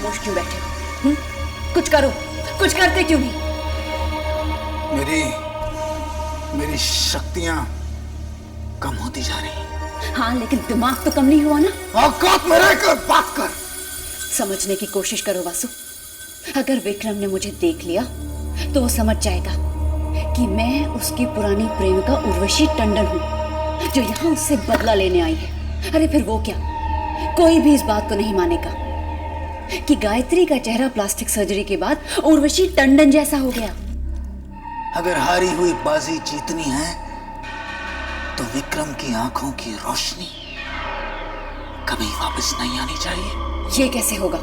खामोश क्यों बैठे हो? कुछ करो, कुछ करते क्यों नहीं? मेरी शक्तियां कम होती जा रही। हाँ, लेकिन दिमाग तो कम नहीं हुआ ना। औकात में रहकर बात कर। समझने की कोशिश करो वासु। अगर विक्रम ने मुझे देख लिया तो वो समझ जाएगा कि मैं उसकी पुरानी प्रेमिका उर्वशी टंडन हूँ, जो यहाँ उससे बदला लेने आई है। अरे फिर वो क्या, कोई भी इस बात को नहीं मानेगा कि गायत्री का चेहरा प्लास्टिक सर्जरी के बाद उर्वशी टंडन जैसा हो गया। अगर हारी हुई बाजी जीतनी है तो विक्रम की आंखों की रोशनी कभी वापस नहीं आनी चाहिए। ये कैसे होगा?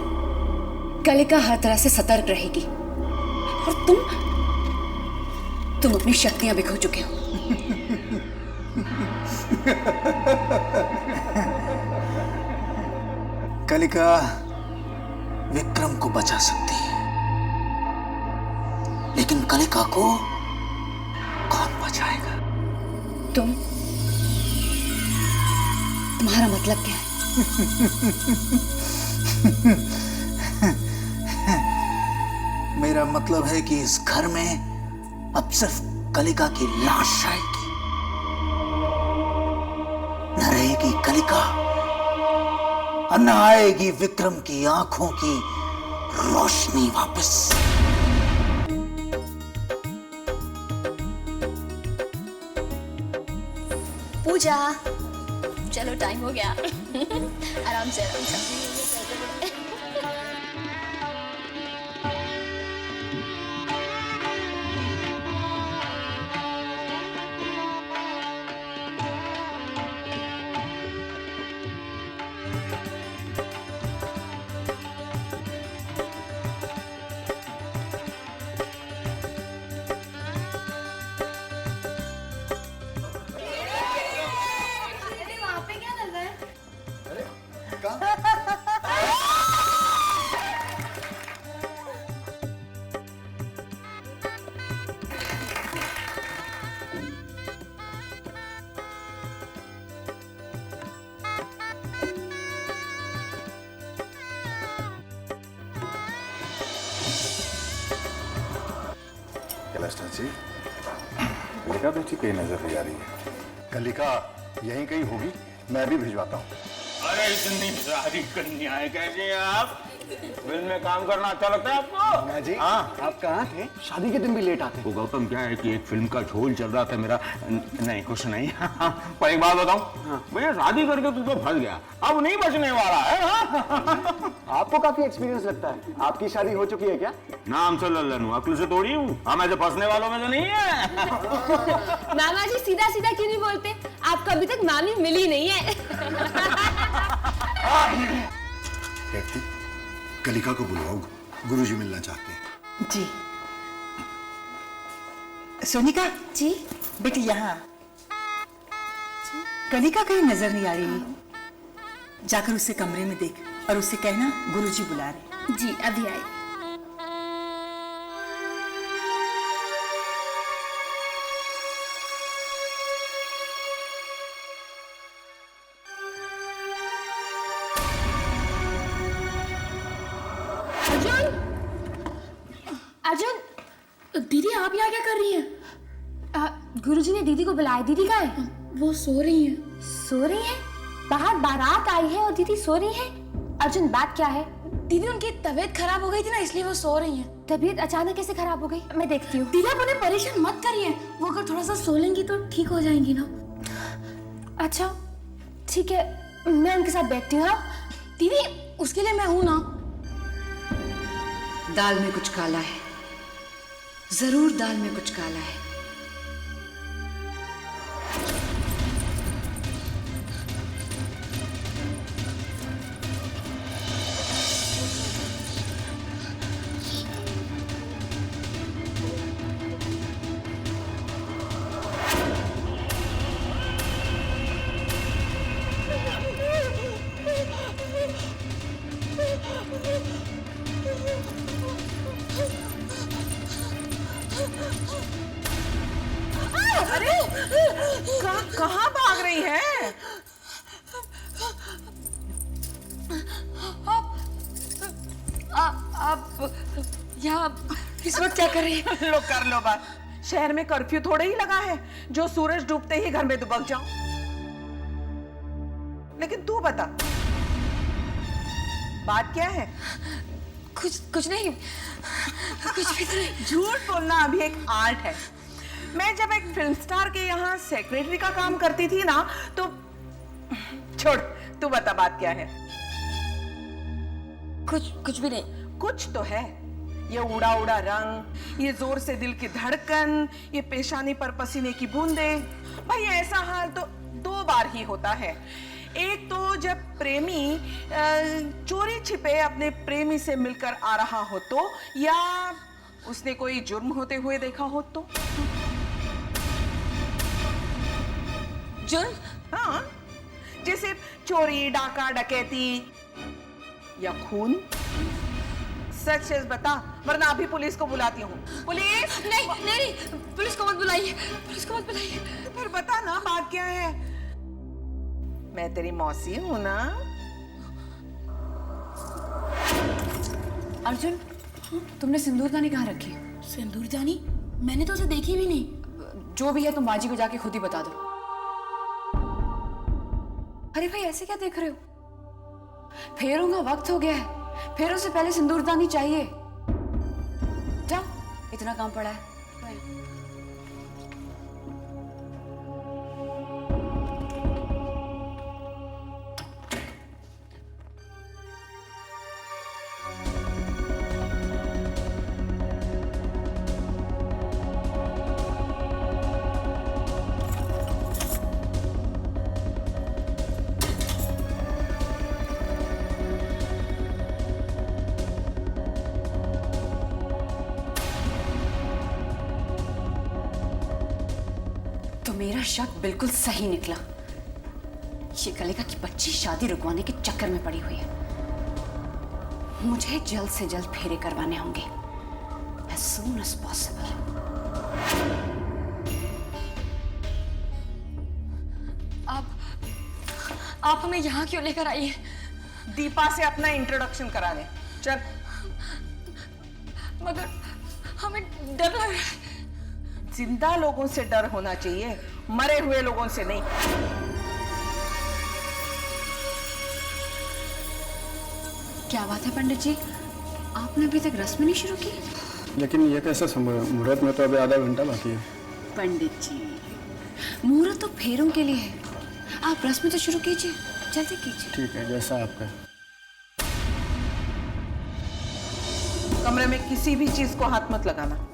कलिका हर तरह से सतर्क रहेगी और तुम अपनी शक्तियां भी खो चुके हो। कलिका विक्रम को बचा सकती है, लेकिन कलिका को कौन बचाएगा? तुम्हारा मतलब क्या है? मेरा मतलब है कि इस घर में अब सिर्फ कलिका की लाश आएगी, न रहेगी कलिका और न आएगी विक्रम की आंखों की रोशनी वापस। पूजा, चलो टाइम हो गया। आराम से आराम से। जी, कलिका तो ठीक कहीं नजर नहीं आ रही है। कलिका यहीं कहीं होगी, मैं भी भिजवाता हूँ। अरे इतनी सारी कन्याएं कैसे आप? फिल्म में काम करना अच्छा लगता है आपको? मैं जी, हाँ, आप कहाँ थे? शादी के दिन भी लेट आते। वो गौतम क्या है कि एक फिल्म का झोल चल रहा था मेरा। नहीं कुछ नहीं। पर एक बात बताऊं, भैया शादी करके तू तो फंस गया, अब नहीं बचने वाला है। आपको काफी एक्सपीरियंस लगता है, आपकी शादी हो चुकी है क्या? नाम से लल्लन हूँ, अक्ल से तोड़ी हूँ। हम ऐसे फंसने वालों में तो नहीं है। मामा जी सीधा सीधा क्यों नहीं बोलते? आपको अभी तक मामी मिली नहीं है। कलिका को बुलाओ, गुरुजी मिलना चाहते हैं। जी। सोनिका जी बेटी यहाँ। कलिका कहीं नजर नहीं आ रही, जाकर उसे कमरे में देख और उससे कहना गुरुजी बुला रहे। जी अभी आई। अर्जुन, दीदी आप यहाँ क्या कर रही हैं? गुरुजी ने दीदी को बुलाया। दीदी कहाँ है? वो सो रही हैं। सो रही है? बाहर बारात आई है और दीदी सो रही है? अर्जुन बात क्या है? दीदी उनकी तबीयत खराब हो गई थी ना, इसलिए वो सो रही हैं। तबीयत अचानक कैसे खराब हो गई? मैं देखती हूँ। दीदी आप उन्हें परेशान मत करिए, वो अगर थोड़ा सा सो लेंगी तो ठीक हो जाएंगी ना। अच्छा ठीक है, मैं उनके साथ बैठती हूँ। हाँ दीदी, उसके लिए मैं हूं ना। दाल में कुछ काला है, जरूर दाल में कुछ काला है। कहाँ भाग रही है? आप यहाँ इस वक्त क्या कर रही है? लो कर लो बात। शहर में कर्फ्यू थोड़े ही लगा है जो सूरज डूबते ही घर में दुबक जाओ। लेकिन तू बता, बात क्या है? कुछ नहीं, कुछ भी नहीं। झूठ बोलना अभी एक आर्ट है। मैं जब एक फिल्म स्टार के यहाँ सेक्रेटरी का काम करती थी ना, तो छोड़, तू बता बात क्या है? कुछ भी नहीं। कुछ तो है। ये उड़ा उड़ा रंग, ये जोर से दिल की धड़कन, ये पेशानी पर पसीने की बूंदें। भाई ऐसा हाल तो 2 बार ही होता है। एक तो जब प्रेमी चोरी छिपे अपने प्रेमी से मिलकर आ रहा हो तो, या उसने कोई जुर्म होते हुए देखा हो तो। जुर्म? हाँ, जैसे चोरी, डाका, डकैती या खून। सच सच बता, वरना अभी पुलिस को बुलाती हूँ। पुलिस! नहीं, पुलिस को मत बुलाइए, पुलिस को मत बुलाइए। फिर बता ना, बात क्या है? मैं तेरी मौसी हूँ ना। अर्जुन, तुमने सिंदूरदानी कहाँ रखी? सिंदूरदानी? मैंने तो उसे देखी भी नहीं। जो भी है तुम बाजी को जाके खुद ही बता दो। अरे भाई ऐसे क्या देख रहे हो? फेरों का वक्त हो गया है। फेरों से पहले सिंदूरदानी चाहिए। जाओ, इतना काम पड़ा है। मेरा शक बिल्कुल सही निकला। ये कलिका की बच्ची शादी रुकवाने के चक्कर में पड़ी हुई है। मुझे जल्द से जल्द फेरे करवाने होंगे, as soon as possible। आप हमें यहाँ क्यों लेकर आई है? दीपा से अपना इंट्रोडक्शन कराने। चल। मगर हमें डर लग रहा है। जिंदा लोगों से डर होना चाहिए, मरे हुए लोगों से नहीं। क्या बात है पंडित जी, आपने अभी तक रस्म नहीं शुरू की? लेकिन ये कैसे संभव है? मुहूर्त में तो अभी आधा घंटा बाकी है। पंडित जी, मुहूर्त तो फेरों के लिए है। आप रस्म तो शुरू कीजिए, जल्दी कीजिए। ठीक है, जैसा आपका। कमरे में किसी भी चीज को हाथ मत लगाना।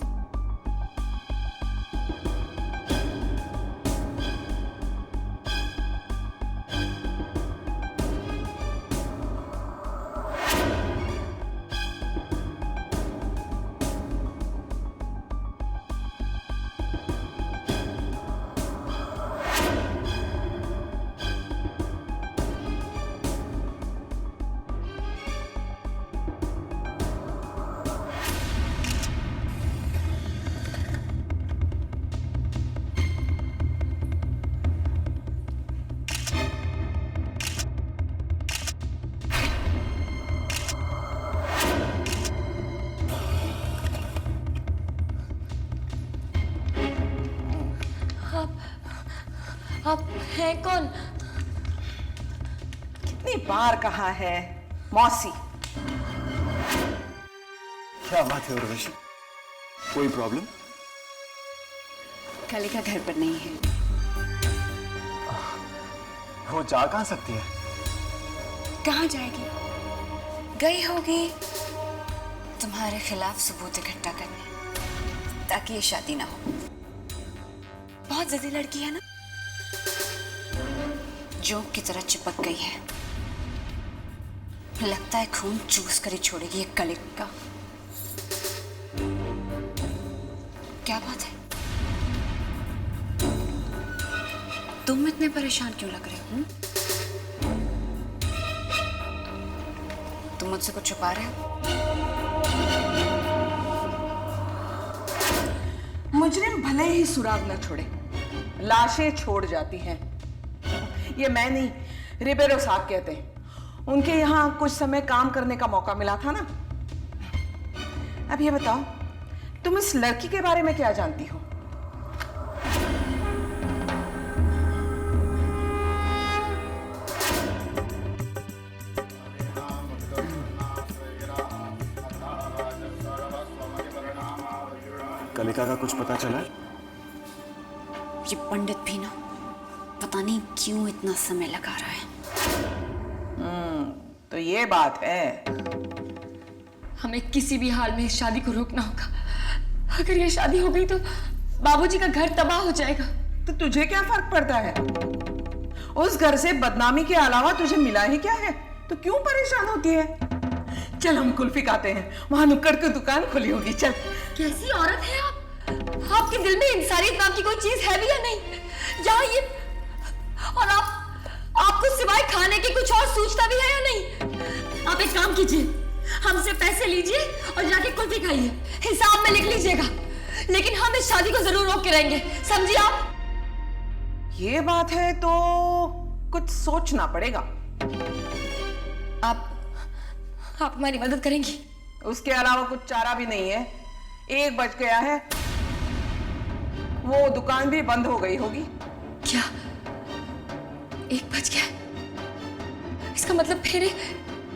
आप हैं कौन? कितनी बार कहा है, मौसी। क्या बात है उर्वशी, कोई प्रॉब्लम? कलिका घर पर नहीं है। वो जा कहाँ सकती है? कहाँ जाएगी? गई होगी तुम्हारे खिलाफ सबूत इकट्ठा करने, ताकि ये शादी ना हो। बहुत जिद्दी लड़की है ना, जोंक की तरह चिपक गई है। लगता है खून चूस कर ही छोड़ेगी ये कलिका। क्या बात है, तुम इतने परेशान क्यों लग रहे हो? तुम मुझसे कुछ छुपा रहे हो? मुजरिम भले ही सुराग न छोड़े, लाशें छोड़ जाती हैं। ये मैं नहीं, रिबेरो साहब कहते हैं। उनके यहाँ कुछ समय काम करने का मौका मिला था ना, अब ये बताओ, तुम इस लड़की के बारे में क्या जानती हो? कलिका का कुछ पता चला? ये पंडित भी ना पता नहीं क्यों इतना समय लगा रहा है। तो ये बात है। हमें किसी भी हाल में इस शादी को रोकना होगा। अगर ये शादी हो गई तो बाबूजी का घर तबाह हो जाएगा। तो तुझे क्या फर्क पड़ता है? उस घर से बदनामी के अलावा तुझे मिला ही क्या है? तो क्यों परेशान होती है? चल हम कुल्फी खाते हैं, वहां नुक्कड़ की दुकान खुली होगी। चल। कैसी औरत है आप? आपके दिल में इंसानियत नाम की कोई चीज है भी या नहीं? जहाँ ये और आपको सिवाय खाने के कुछ और सूझता भी है या नहीं? आप एक काम कीजिए, हमसे पैसे लीजिए और जाके कुल्फी खाइए, हिसाब में लिख लीजिएगा, लेकिन हम इस शादी को जरूर रोक के रहेंगे, समझिए आप? ये बात है तो कुछ सोचना पड़ेगा। आप हमारी मदद करेंगी? उसके अलावा कुछ चारा भी नहीं है। 1 बज गया है, वो दुकान भी बंद हो गई होगी। क्या 1 बज गया? इसका मतलब फेरे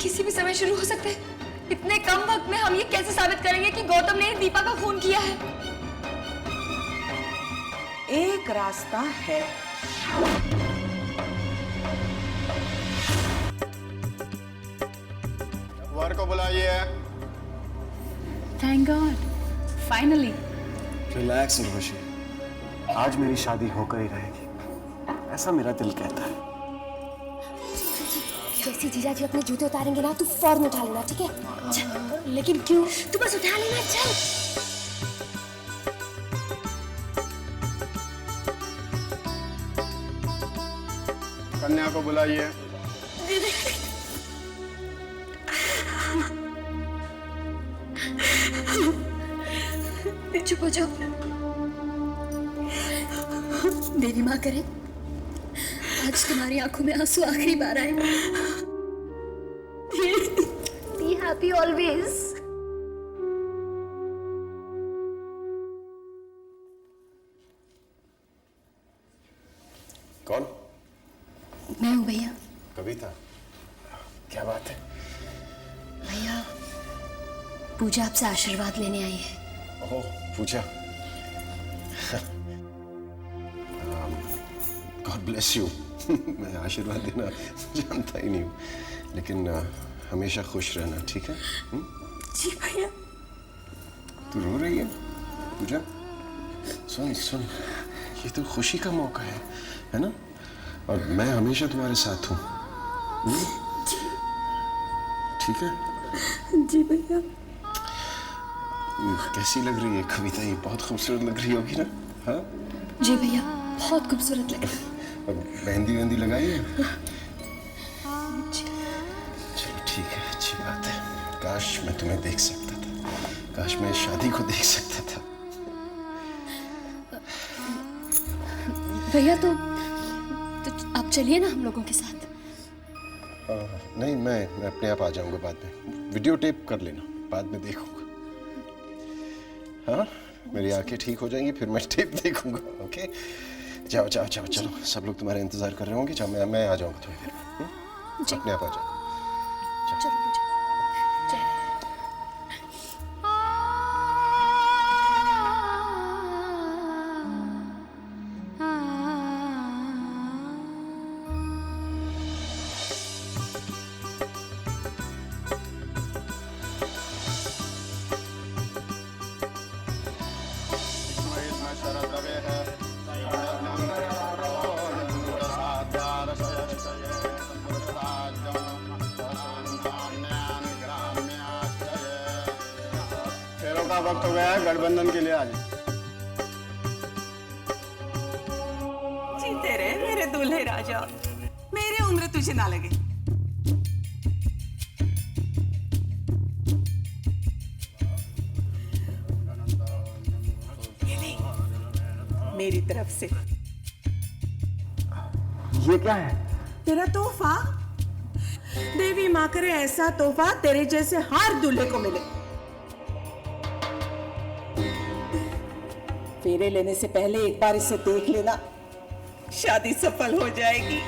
किसी भी समय शुरू हो सकते हैं। इतने कम वक्त में हम ये कैसे साबित करेंगे कि गौतम ने दीपा का खून किया है? एक रास्ता है। वर को बुलाइए। Thank God, finally. Relax Urvashi, आज मेरी शादी होकर ही रहेगी, ऐसा मेरा दिल कहता है। जैसे जीजा जी अपने जूते उतारेंगे ना, तू फौरन उठा लेना, ठीक है? लेकिन क्यों? तू बस उठा लेना, चल। कन्या को बुलाइए। चुप हो जाओ। देवी माँ करे आज तुम्हारी आंखों में आंसू आखिरी बार आए। Be happy always. कौन? मैं हूँ भैया। कविता, क्या बात है? भैया पूजा आपसे आशीर्वाद लेने आई है। ओह, पूजा। God bless you. मैं आशीर्वाद देना जानता ही नहीं हूँ, लेकिन हमेशा खुश रहना, ठीक है? जी भैया। तू रो रही है पूजा? सुन सुन, ये तो खुशी का मौका है ना? और मैं हमेशा तुम्हारे साथ हूँ, ठीक है? जी भैया। कैसी लग रही है कविता? ये बहुत खूबसूरत लग रही होगी ना? हाँ जी भैया, बहुत खूबसूरत लगे। और मेहंदी वेहंदी लगाई है? चलो ठीक है, अच्छी बात है। काश मैं तुम्हें देख सकता था, काश मैं शादी को देख सकता था। भैया तो आप चलिए ना हम लोगों के साथ। नहीं, मैं अपने आप आ जाऊंगा बाद में। वीडियो टेप कर लेना, बाद में देखूंगा। हाँ, मेरी आंखें ठीक हो जाएंगी, फिर मैं टेप देखूंगा। ओके, जाओ जाओ जाओ, चलो, सब लोग तुम्हारे इंतजार कर रहे होंगे। जाओ, मैं आ जाऊंगा थोड़ी देर में। अपने आप आ जाओ। चलो पूजा, चलो। का वक्त हो गया है, गठबंधन के लिए आज। जीते रहे मेरे दूल्हे राजा, मेरी उम्र तुझे ना लगे। मेरी तरफ से ये क्या है? तेरा तोहफा। देवी माँ करे ऐसा तोहफा तेरे जैसे हर दूल्हे को मिले। फेरे लेने से पहले एक बार इसे देख लेना, शादी सफल हो जाएगी।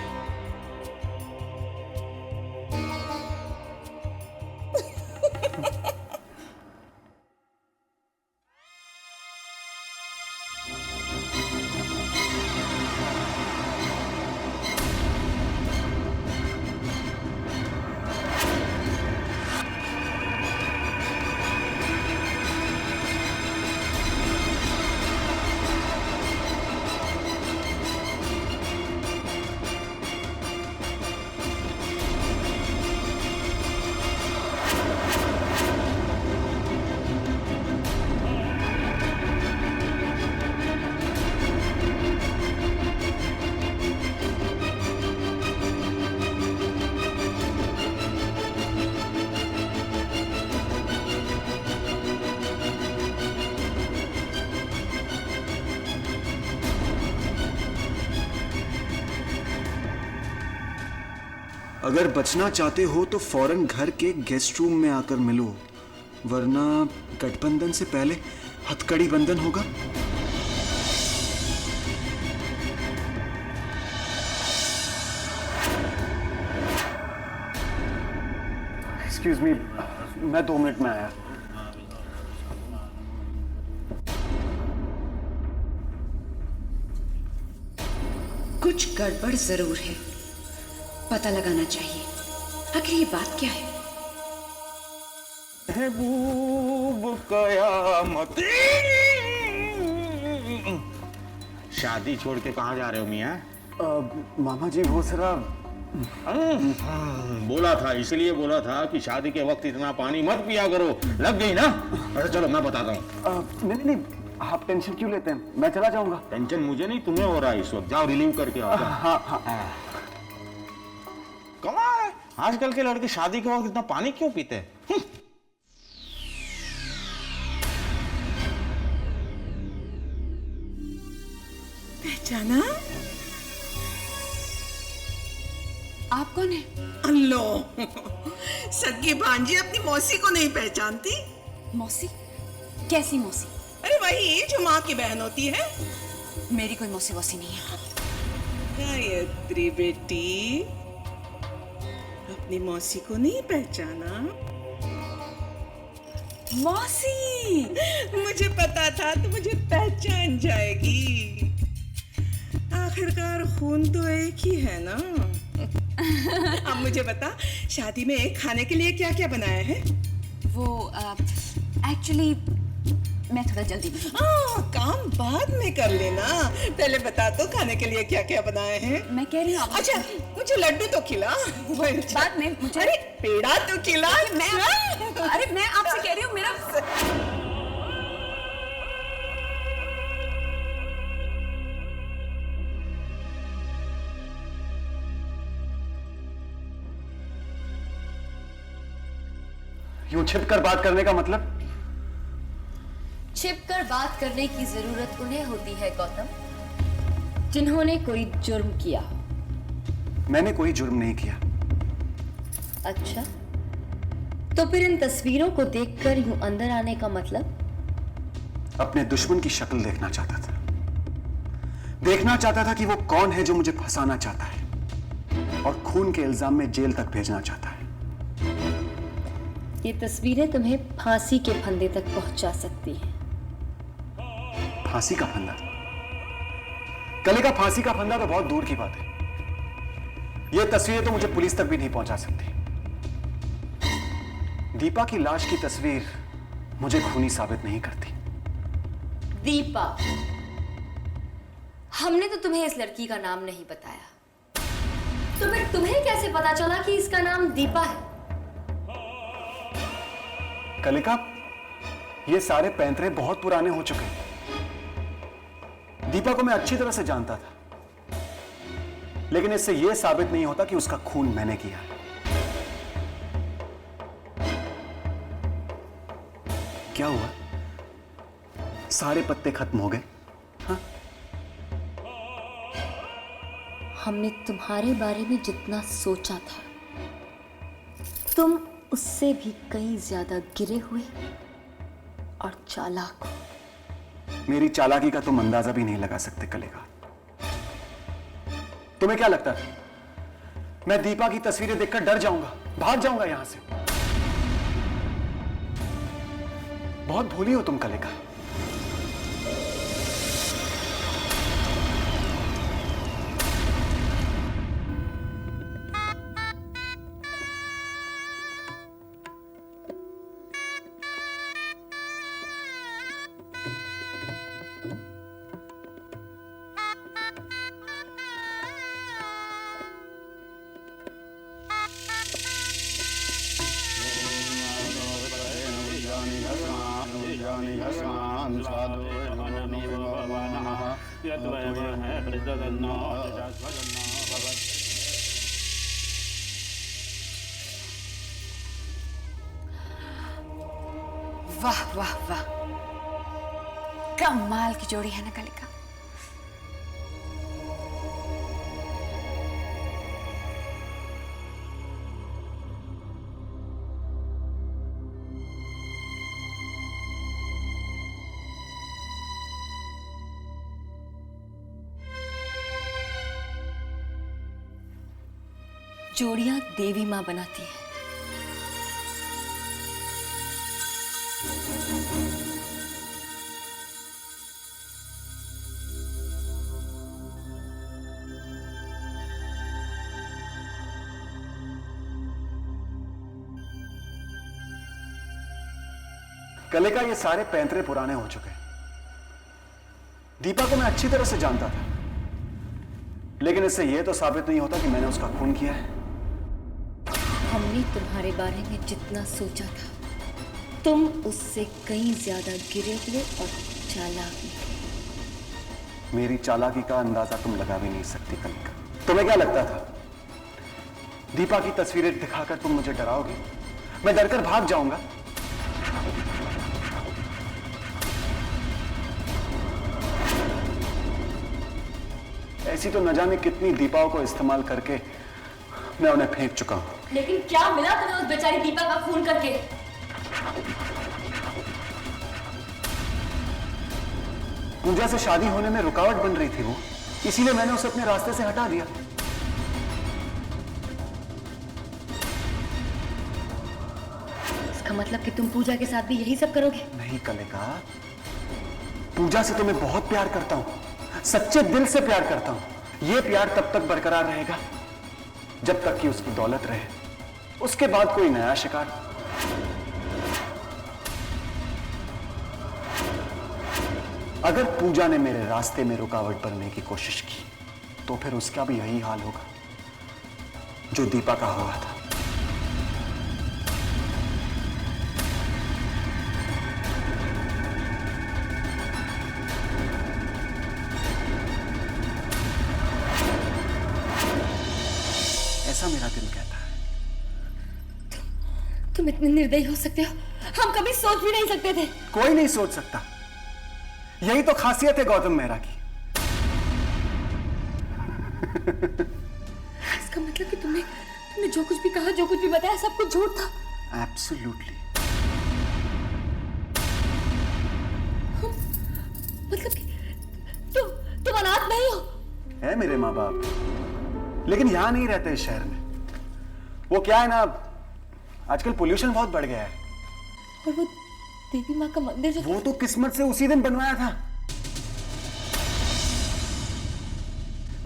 अगर बचना चाहते हो तो फौरन घर के गेस्ट रूम में आकर मिलो, वरना गठबंधन से पहले हथकड़ी बंधन होगा। एक्सक्यूज मी, मैं 2 मिनट में आया। कुछ गड़बड़ जरूर है, पता लगाना चाहिए आखिर ये बात क्या है। महबूब कयामत। शादी छोड़ के कहाँ जा रहे हो मियाँ? मामा जी वो जरा बोला था, इसलिए बोला था कि शादी के वक्त इतना पानी मत पिया करो। लग गई ना? अरे चलो मैं बताता हूँ। नहीं, आप टेंशन क्यों लेते हैं, मैं चला जाऊंगा। टेंशन मुझे नहीं, तुम्हें हो रहा है इस वक्त। जाओ रिलीव करके आओ। हाँ। कमाल है, आजकल के लड़के शादी के वक्त इतना पानी क्यों पीते हैं? पहचाना? आप कौन है? अल्लो, सगी भांजी अपनी मौसी को नहीं पहचानती? मौसी? कैसी मौसी? अरे वही जो माँ की बहन होती है। मेरी कोई मौसी वौसी नहीं है। गायत्री बेटी, अपनी मौसी को नहीं पहचाना? मौसी! मुझे पता था तो मुझे पहचान जाएगी। आखिरकार खून तो एक ही है ना। अब मुझे बता, शादी में खाने के लिए क्या क्या बनाया है? वो एक्चुअली मैं थोड़ा जल्दी में। काम बाद में कर लेना, पहले बता तो खाने के लिए क्या क्या बनाए हैं। मैं कह रही हूँ अच्छा, मुझे लड्डू तो खिला। बाद में मुझे। अरे पेड़ा तो खिला। अरे मैं आपसे कह रही हूँ, मेरा यूं छिपकर बात करने का मतलब? छिपकर बात करने की जरूरत उन्हें होती है गौतम, जिन्होंने कोई जुर्म किया। मैंने कोई जुर्म नहीं किया। अच्छा, तो फिर इन तस्वीरों को देखकर यूं अंदर आने का मतलब? अपने दुश्मन की शक्ल देखना चाहता था। देखना चाहता था कि वो कौन है जो मुझे फंसाना चाहता है और खून के इल्जाम में जेल तक भेजना चाहता है। ये तस्वीरें तुम्हें फांसी के फंदे तक पहुंचा सकती हैं। फांसी का फंदा? कली का फांसी का फंदा तो बहुत दूर की बात है। ये तस्वीरें तो मुझे पुलिस तक भी नहीं पहुंचा सकती। दीपा की लाश की तस्वीर मुझे खूनी साबित नहीं करती। दीपा? हमने तो तुम्हें इस लड़की का नाम नहीं बताया, तो फिर तुम्हें कैसे पता चला कि इसका नाम दीपा है? कलिका, ये सारे पैंतरे बहुत पुराने हो चुके हैं। दीपा को मैं अच्छी तरह से जानता था, लेकिन इससे यह साबित नहीं होता कि उसका खून मैंने किया है। क्या हुआ? सारे पत्ते खत्म हो गए? हाँ? हमने तुम्हारे बारे में जितना सोचा था, तुम उससे भी कहीं ज्यादा गिरे हुए और चालाक हो। मेरी चालाकी का तुम अंदाजा भी नहीं लगा सकते कलेगा। तुम्हें क्या लगता है मैं दीपा की तस्वीरें देखकर डर जाऊंगा, भाग जाऊंगा यहां से? बहुत भोली हो तुम कलेगा। वाह वाह वाह, कमाल की जोड़ी है ना कलिका। जोड़ियां देवी मां बनाती है। कलेका, ये सारे पैंतरे पुराने हो चुके हैं। दीपा को मैं अच्छी तरह से जानता था, लेकिन इससे यह तो साबित नहीं होता कि मैंने उसका खून किया है। हमने तुम्हारे बारे में जितना सोचा था, तुम उससे कहीं ज्यादा गिरे हुए और चालाक निकले। मेरी चालाकी का अंदाजा तुम लगा भी नहीं सकती कलिका। तुम्हें क्या लगता था दीपा की तस्वीरें दिखाकर तुम मुझे डराओगे? मैं डरकर भाग जाऊंगा? ऐसी तो न जाने कितनी दीपाओं को इस्तेमाल करके मैं उन्हें फेंक चुका हूं। लेकिन क्या मिला तुम्हें उस बेचारी दीपा का खून करके? पूजा से शादी होने में रुकावट बन रही थी वो, इसीलिए मैंने उसे अपने रास्ते से हटा दिया। इसका मतलब कि तुम पूजा के साथ भी यही सब करोगे? नहीं कलेका, पूजा से तो मैं बहुत प्यार करता हूं, सच्चे दिल से प्यार करता हूं। यह प्यार तब तक बरकरार रहेगा जब तक कि उसकी दौलत रहे, उसके बाद कोई नया शिकार। अगर पूजा ने मेरे रास्ते में रुकावट बनने की कोशिश की तो फिर उसका भी यही हाल होगा जो दीपा का हुआ था। ऐसा मेरा दिल कहता है। तुम इतने निर्दयी हो सकते हो, हम कभी सोच भी नहीं सकते थे। कोई नहीं सोच सकता, यही तो खासियत है गौतम मेहरा की। इसका मतलब कि तुमने जो कुछ भी कहा, जो कुछ भी बताया, सब कुछ झूठ था। एब्सोल्युटली। मतलब कि तुम अनाथ नहीं हो? है मेरे माँ बाप, लेकिन यहां नहीं रहते इस शहर में। वो क्या है ना, आजकल पोल्यूशन बहुत बढ़ गया है। और वो देवी माँ का मंदिर जो वो तो किस्मत से उसी दिन बनवाया था।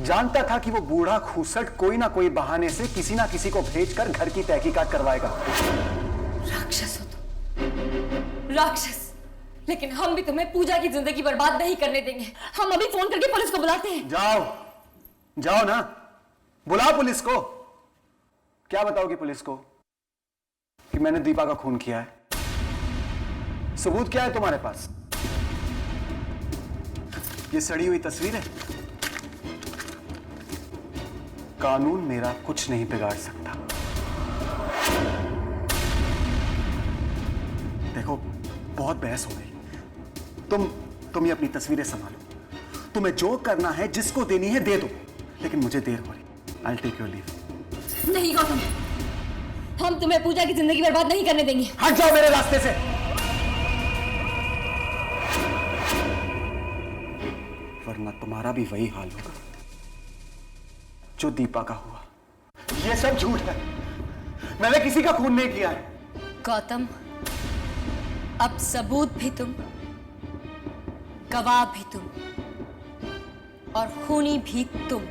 जानता था कि वो बूढ़ा खूसट कोई ना कोई बहाने से किसी ना किसी को भेजकर घर की तहकीकात करवाएगा। राक्षस हो तुम, राक्षस। लेकिन हम भी तुम्हें पूजा की जिंदगी बर्बाद नहीं करने देंगे। हम अभी फोन करके पुलिस को बुलाते हैं। जाओ ना, बुलाओ पुलिस को। क्या बताओगी पुलिस को कि मैंने दीपा का खून किया है? सबूत क्या है तुम्हारे पास? ये सड़ी हुई तस्वीर है। कानून मेरा कुछ नहीं बिगाड़ सकता। देखो, बहुत बहस हो गई। तुम ये अपनी तस्वीरें संभालो। तुम्हें जो करना है, जिसको देनी है दे दो, लेकिन मुझे देर हो रही। I'll take your leave। नहीं गौतम, हम तुम्हें पूजा की जिंदगी बर्बाद नहीं करने देंगे। हट जाओ मेरे रास्ते से। वरना तुम्हारा भी वही हाल होगा जो दीपा का हुआ। ये सब झूठ है, मैंने किसी का खून नहीं किया है। गौतम, अब सबूत भी तुम, गवाह भी तुम और खूनी भी तुम।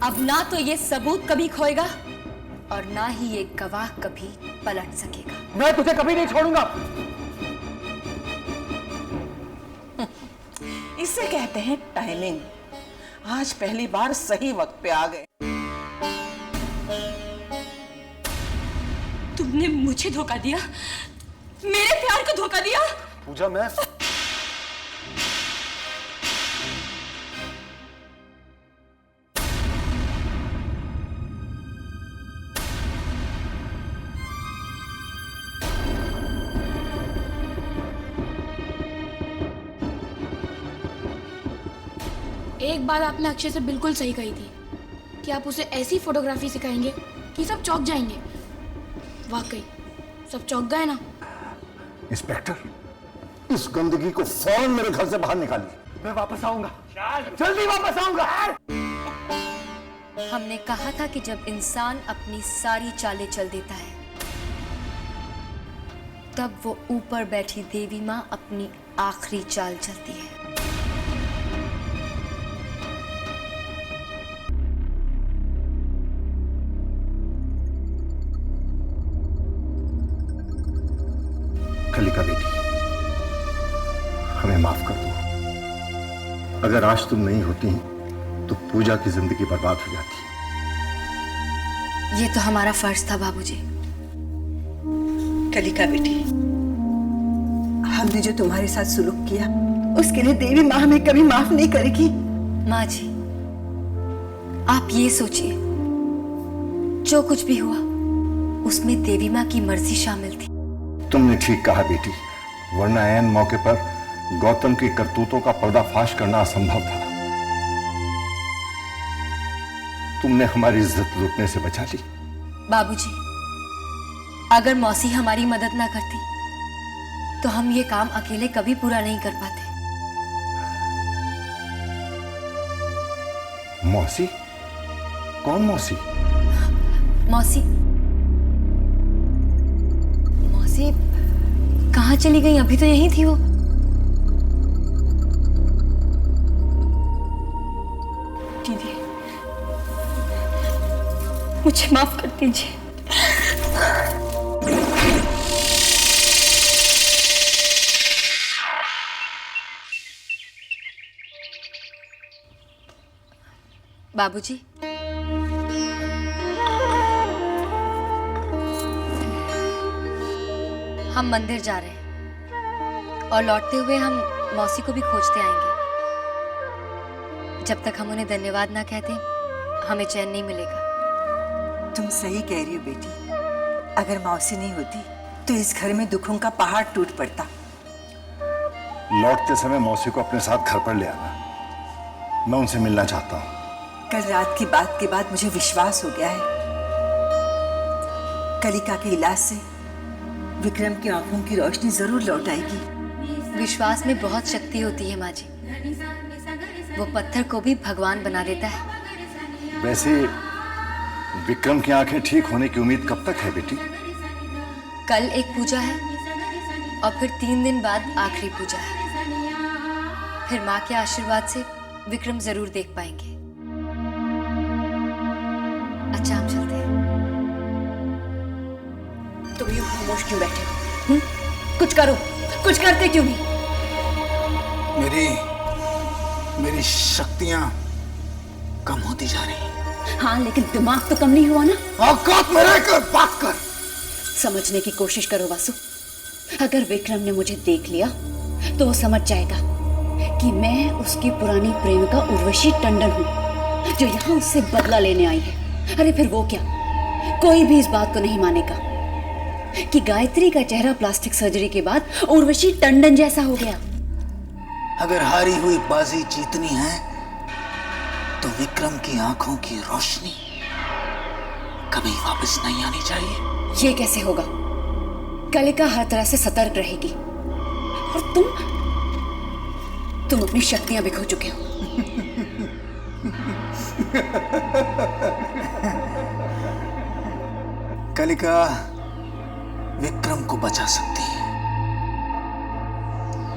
अब ना तो ये सबूत कभी खोएगा और ना ही ये गवाह कभी पलट सकेगा। मैं तुझे कभी नहीं छोड़ूंगा। इसे कहते हैं टाइमिंग। आज पहली बार सही वक्त पे आ गए। तुमने मुझे धोखा दिया, मेरे प्यार को धोखा दिया। पूजा, मैं एक बात आपने अक्षय से बिल्कुल सही कही थी कि आप उसे ऐसी फोटोग्राफी सिखाएंगे कि सब चौंक जाएंगे। वाकई सब चौंक गए ना। इंस्पेक्टर, इस गंदगी को फौरन मेरे घर से बाहर निकालिए। मैं वापस आऊंगा, जल्दी वापस आऊंगा। हमने कहा था कि जब इंसान अपनी सारी चालें चल देता है तब वो ऊपर बैठी देवी माँ अपनी आखिरी चाल चलती है। कलिका बेटी, हमें माफ कर दो। अगर आज तुम नहीं होती तो पूजा की जिंदगी बर्बाद हो जाती। ये तो हमारा फर्ज था बाबूजी। कलिका बेटी, हमने जो तुम्हारे साथ सुलूक किया उसके लिए देवी माँ हमें कभी माफ नहीं करेगी। माँ जी, आप ये सोचिए, जो कुछ भी हुआ उसमें देवी माँ की मर्जी शामिल थी। तुमने ठीक कहा बेटी, वरना ऐन मौके पर गौतम की करतूतों का पर्दाफाश करना असंभव था। तुमने हमारी इज्जत लूटने से बचा ली। बाबूजी, अगर मौसी हमारी मदद ना करती तो हम ये काम अकेले कभी पूरा नहीं कर पाते। मौसी? कौन मौसी? मौसी मौसी कहाँ चली गई? अभी तो यहीं थी वो। दीदी, मुझे माफ कर दीजिए। बाबूजी, हम मंदिर जा रहे हैं और लौटते हुए हम मौसी को भी खोजते आएंगे। जब तक हम उन्हें धन्यवाद ना कहते हमें चैन नहीं मिलेगा। तुम सही कह रही हो बेटी, अगर मौसी नहीं होती तो इस घर में दुखों का पहाड़ टूट पड़ता। लौटते समय मौसी को अपने साथ घर पर ले आना, मैं उनसे मिलना चाहता हूँ। कल रात की बात के बाद मुझे विश्वास हो गया है, कलिका के इलाज से विक्रम की आंखों की रोशनी जरूर लौट आएगी। विश्वास में बहुत शक्ति होती है माँ जी, वो पत्थर को भी भगवान बना देता है। वैसे विक्रम की आंखें ठीक होने की उम्मीद कब तक है बेटी? कल एक पूजा है और फिर 3 दिन बाद आखिरी पूजा है। फिर माँ के आशीर्वाद से विक्रम जरूर देख पाएंगे। अच्छा, हम चलते हैं। तुम यूं खामोश क्यों बैठे हो? कुछ करो, कुछ करते क्यों नहीं? मेरी शक्तियां कम होती जा रही हैं। हाँ, लेकिन दिमाग तो कम नहीं हुआ ना। औकात में रहकर बात कर। समझने की कोशिश करो वासु। अगर विक्रम ने मुझे देख लिया तो वो समझ जाएगा कि मैं उसकी पुरानी प्रेमिका उर्वशी टंडन हूँ, जो यहाँ उससे बदला लेने आई है। अरे फिर वो क्या, कोई भी इस बात को नहीं मानेगा कि गायत्री का चेहरा प्लास्टिक सर्जरी के बाद उर्वशी टंडन जैसा हो गया। अगर हारी हुई बाजी जीतनी है तो विक्रम की आंखों की रोशनी कभी वापस नहीं आनी चाहिए। ये कैसे होगा? कलिका हर तरह से सतर्क रहेगी और तुम अपनी शक्तियां भी खो चुके हो। कलिका विक्रम को बचा सकती है,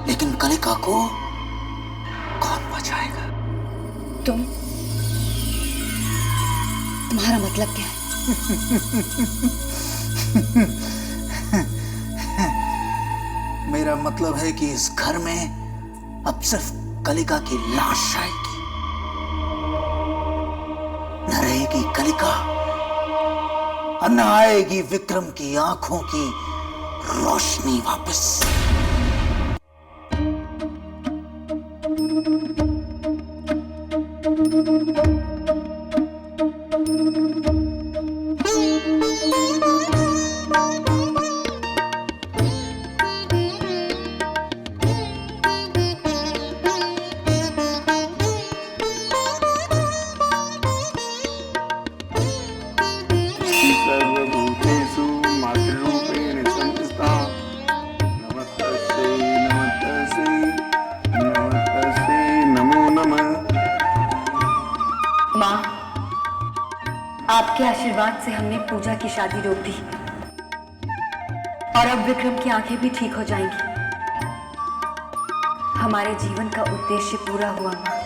लेकिन कलिका को कौन बचाएगा? तुम्हारा मतलब क्या है? मेरा मतलब है कि इस घर में अब सिर्फ कलिका की लाश आएगी, न रहेगी कलिका और न आएगी विक्रम की आंखों की रोशनी वापस। सर्वभूतेषु मातृरूपेण संस्थिता। नमस्तस्यै नमो नमः। माँ, आपके आशीर्वाद से हमने पूजा की शादी रोक दी और अब विक्रम की आंखें भी ठीक हो जाएंगी। हमारे जीवन का उद्देश्य पूरा हुआ माँ।